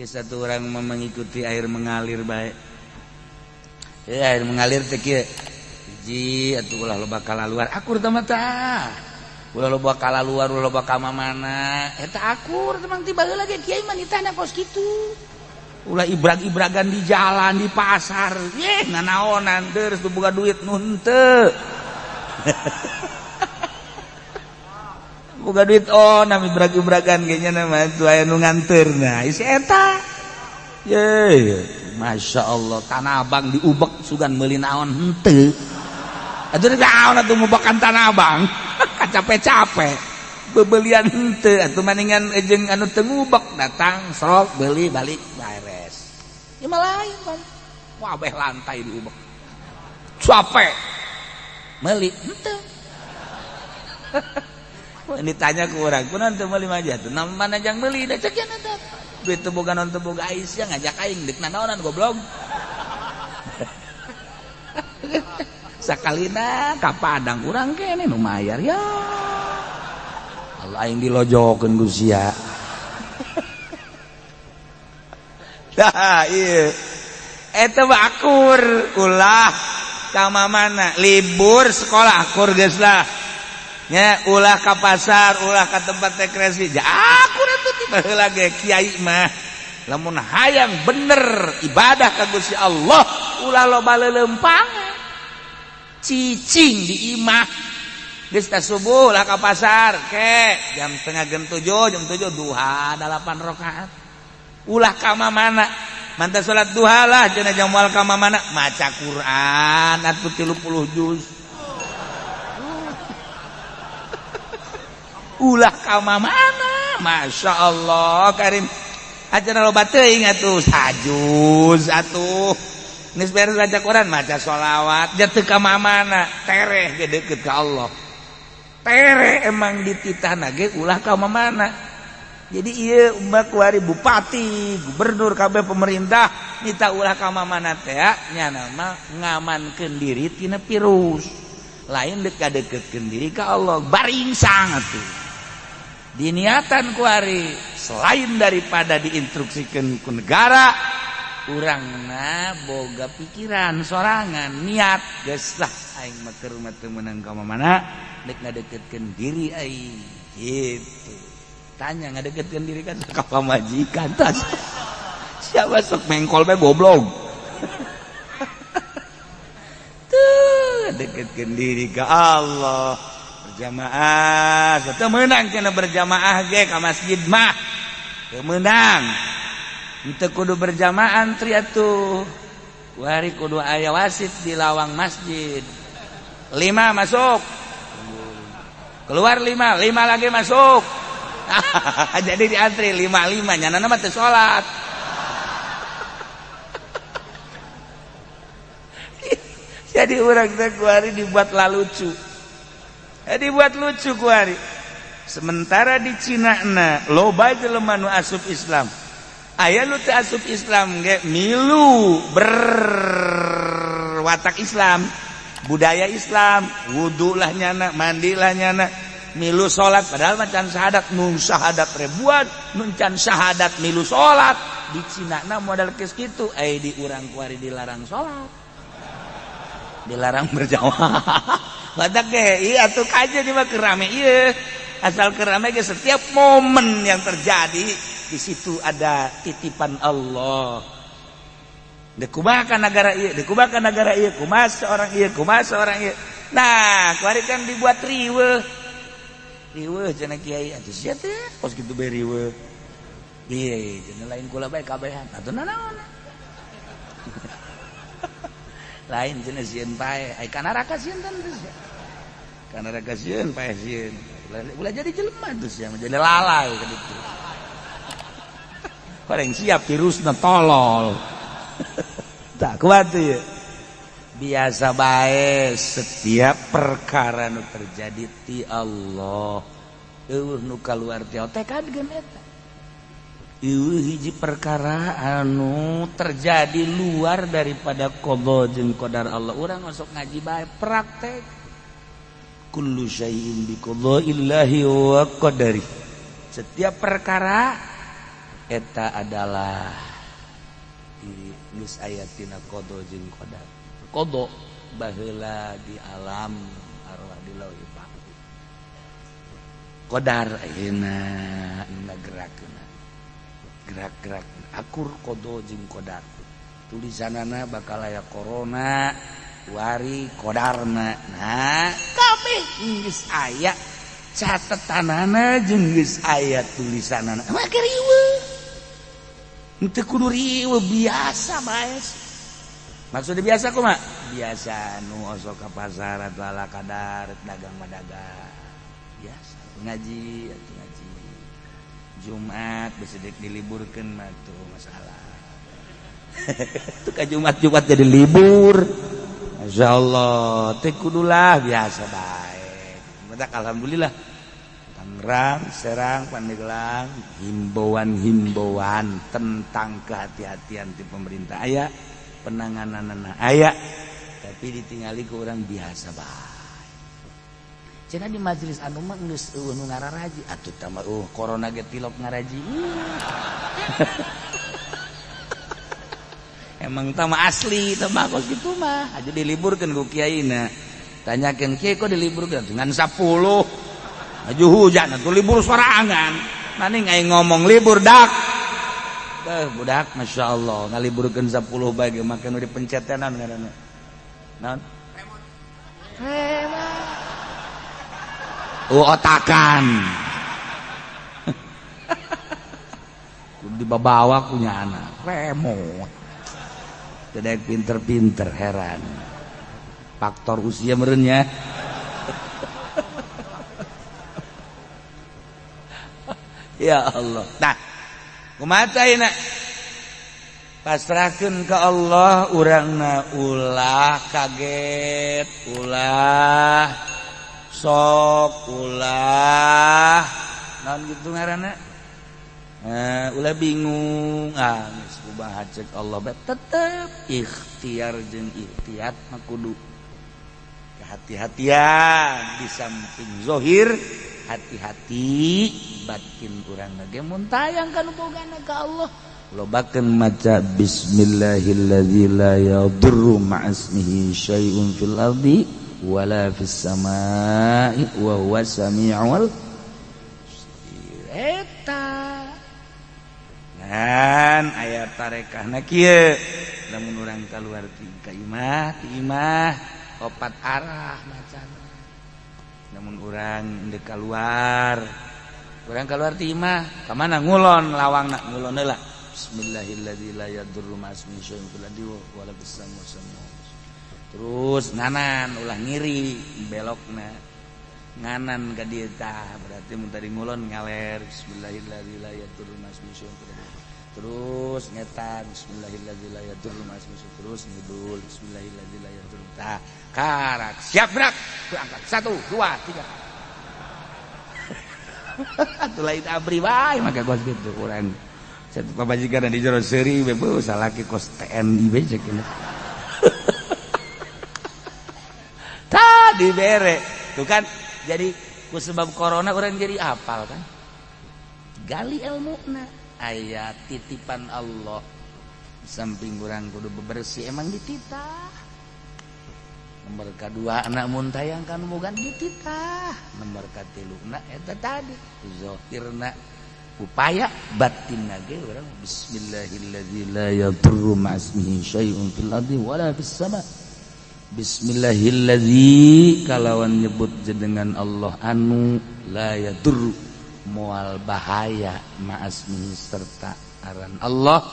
satu orang mengikuti air mengalir baik. Air mengalir teh kieu. Hiji atuh ulah loba kalaluar akur teh mah tah. Ulah loba kalaluar ulah loba ka mana. Eta akur teh mang tiba heula ge kiai mah ditanya kos kitu. Ulah ibrag-ibragan di jalan di pasar. Nganaonan terus teu boga duit nun teu. Boga duit nami ibrag-ibragan ge nya mah tu aya nu nganteurna. Isi eta. Ye, Masya Allah, Tanah Abang diubek sugan meuli naon henteu. Atuh naon atuh ngubekan Tanah Abang? Capek-capek. Bebelian henteu atuh maningan jeung anu teu ngubek datang sok beuli balik beres. Ieu mah lain kan. Wabeh lantai diubek. Capek. Meuli henteu. Ditanya ke orang, kunaon teu meuli mah teh? Mana jang meuli da cek nya teh. Duit teu boga non teu boga Aisyah ngajak aing deuk naonan goblok. Sakalina ka Padang urang kene nu mayar ya. Allah aing dilojokeun ku sia. Tah ieu. Eta mah akur ulah ka mamana libur sekolah akur geus lah. Nya ulah ka pasar, ulah ka tempat rekreasi. Akur atuh tiba heula ge kiai mah. Lamun hayang bener ibadah ka Gusti Allah, ulah loba leuleumpang. Cicing di imah. Geus tah subuh ulah ka pasar, ke jam 6:30 jam 7 duha 8 rakaat. Ulah ka mamana. Mantap salat duha lah cenah jam moal ka mamana maca Quran atuh 30 juz. Ulah ka mana, Masya Allah Karim. Acara loba teuing atuh sajuz atuh. Geus beres baca Quran maca sholawat, jatuh ka mamana, tereh ge deukeut ka Allah. Tereh emang dititahna ge ulah ka mamana. Jadi ieu umbak kuari bupati, gubernur kabeh pemerintah minta ulah ka mamana teh nya nama ngamankeun diri tina virus. Lain deket-deketkeun diri ka Allah, baringsang atuh. Diniatan kuari selain daripada diinstruksikan ku negara urangna boga pikiran sorangan niat geus lah aing mah keur mah teu meunang ka mana dek ngadeketkeun diri aing gitu. Tanya ngadeketkeun diri kan ka pamajikan tas siapa sok mengkol bae goblok. Tuh deketkeun diri ka Allah. Jamaah, teu meunang cenah berjamaah ge ka masjid mah. Teu meunang. Henteu kudu berjamaah antri atuh. Kuari kudu aya wasit di lawang masjid. 5 masuk. Keluar 5 lagi masuk. Jadi di antri 5 nyanana mah teu salat. Jadi urang teh kuari dibuat lalucu. Dibuat lucu kuari. Sementara di Cina na loba jelema nu asup Islam. Aya nu teu asup Islam ge milu berwatak Islam, budaya Islam, wudu lah nyana, mandi lah nyana, milu salat padahal macan syahadat, nun syahadat ribuan, nun can syahadat milu salat. Di Cina na modal geus kitu, di urang kuari dilarang salat. Dilarang berjamaah. Badak ge ieu atuh kaje di mah kerame ieu. Asal kerame ge setiap momen yang terjadi di situ ada titipan Allah. Deuk kumaha ka negara ieu, deuk kumaha ka negara ieu, kumaha seorang ieu, kumaha seorang ieu. Nah, kuari kan dibuat riweuh. Riweuh cenah kiai atuh sia teh kos kitu bae riweuh. Ieu cenah lain kula bae kabehan. Atuh naon? Lain cenah sieun pae, ai kana raka sieun teh sia. Kana raka sieun pae sieun. Ulah jadi jelema tuh sia, jadi lalai ka ditu. Koreng siap virusna tolol. Tak kuat ya. Biasa bae setiap perkara nu terjadi ti Allah. Eueuh nu kaluar ti Allah teh kadegeun eta. Ieu hiji perkara anu terjadi luar daripada qada jeung qadar Allah. Urang masuk ngaji bae praktek. Kullu syai'in bi qadaillahi wa qadari. Setiap perkara eta adalah geus aya tina qada jeung qadar. Qada baheula di alam arwah di lauh mahfuz. Qadar ayeuna gerakna. Gerak-gerak akur qada jeung qadar. Tulisanana bakal aya corona, wari qadarna. Nah, kabeh geus aya catetanana jeung geus aya tulisanana. Make riweuh. Henteu kudu riweuh, biasa bae. Maksudnya biasa kumaha? Biasa nu osok ka pasar atuh ala kadar dagang madagang. Biasa ngaji atuh ngaji. Jumat beusi deuk diliburkeun mah tuh masalah. Tuh ka Jumat jadi libur. Masyaallah, teh kudulah biasa bae. Mentak alhamdulillah. Tangerang, Serang, Pandeglang, himbauan tentang kehati-hatian di pemerintah aya, penangananana aya, tapi ditinggali ke orang biasa bae. Cenah di majelis anu mah geus nu ngararaji, atuh tah mah corona ge tilok ngaraji. Emang tah mah asli, tah mah kos kitu mah, aja diliburkeun ku kiaina. Tanyakeun kiai kok diliburkeun dengan 10. Aju hujan atuh libur sorangan. Maning aing ngomong libur dak. Budak masyaallah ngaliburkeun 10 bae ge make nu dipencetenan ngaranna. Naon? Remote. Otakan. Kudu dibabawa ku nya anak. Remote. Teu pinter-pinter heran. Faktor usia meureun nya. Ya Allah. Nah, kumaha ayeuna? Pasrahkeun ka Allah, urangna ulah kaget, ulah sok, ulah naon gitu ngaranna? Ulah bingung. Geus kumaha cek Allah bae tetep ikhtiar jeung ihtiyat mah kudu kehati-hatian di samping zahir. Hati-hati batin urang ge mun tayang kana bogana ka Allah lobakeun maca bismillahilladzi la yadurru ma'asmihi syai'un fil ardi wala fis samaa'i wa huwas samiul eta ngan aya tarekahna kieu lamun urang kaluar ti imah opat arah macana. Namun orang dek keluar ti imah ka mana ngulon lawangna ngulon heula bismillahilladzi la yadurru ma'asmihi syai'un fil ardi wala fis samaa'i. Terus nganan ulah ngiri belokna nganan ka dieu tah berarti mun tadi ngulon ngaler bismillahilladzi la yadurru ma'asmihi syai'un fil ardi. Terus ngetan bismillahilladzi la yadurru ma'asmihi syai'un terus ngidul bismillahilladzi la yadurru tah karak siap gerak berangkat 1 2 3 atuh lain abri bae maka kos kitu urang satu pabajikan di jero seuri we beuh salaki kos TNI we cek ini tah dibere tuh kan jadi ku sebab corona urang jadi hafal kan gali ilmuna aya titipan Allah samping urang kudu bebersih emang dititah. Nomor kedua anak muntayang kan bukan dititah. Nomor katiluna eta tadi zahirna upaya batinna ge urang bismillahilladzi la yadurru ma'asmihi syai'un fil ardi wala fis sama'. Bismillahilladzi kalawan nyebut dengan Allah anu la yadurru moal bahaya ma'asmihi serta aran Allah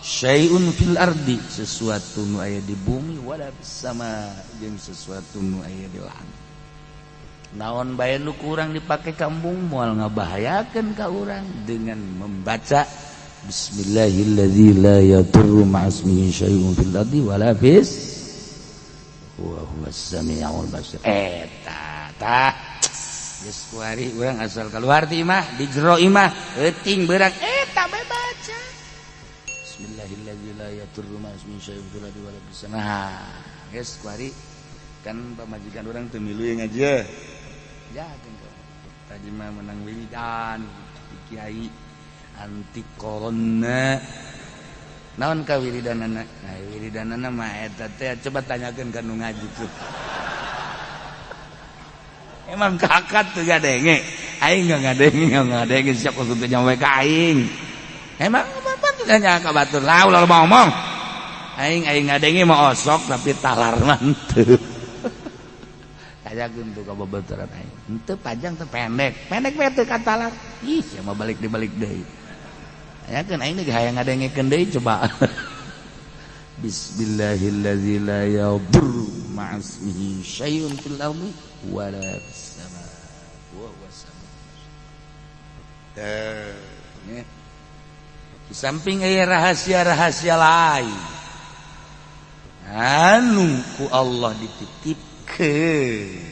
syai'un fil ardi sesuatu nu aya di bumi wala sama jeung sesuatu nu aya di langit. Naon bae nu kurang dipake kambung moal ngabahayakeun ka urang dengan membaca bismillahilladzi la yadurru ma'asmihi syai'un fil ardi wala fis wa huwas samiul basir. Eta tah geus kuari urang asal keluar ti imah di jero imah euting beurang eta bae baca bismillahilladzi la yadurru ma'asmihi syai'un fil ardi wala fis sama'. Nah, geus kuari kan pamajikan urang teu milu ngaji ya kan tadi mah menang wiridan di kiai anti corona naon ka wiridanana nah wiridanana mah eta teh coba tanyakeun ka nu ngaji tuh emang kakak tuh gadenge aing ngadenge siap kudu nyampe ka aing emang apa tuh nya ka batur lah ulah ngomong aing ngadenge mah osok tapi talar manteu kajakeun tuh ka babaturan aing henteu panjang teu pendek mah teu ka talar ih sia mah balik deui ayakeun aing geus hayang ngadengekeun deui coba Bismillahilladzi la yadurru ma'asmihi syai'un fil ardi wa la fis samaa wa huwas samii'ul di samping aya rahasia-rahasia lain anu ku Allah dititipkeun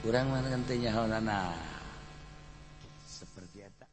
urang mah teu nyahoana seperti eta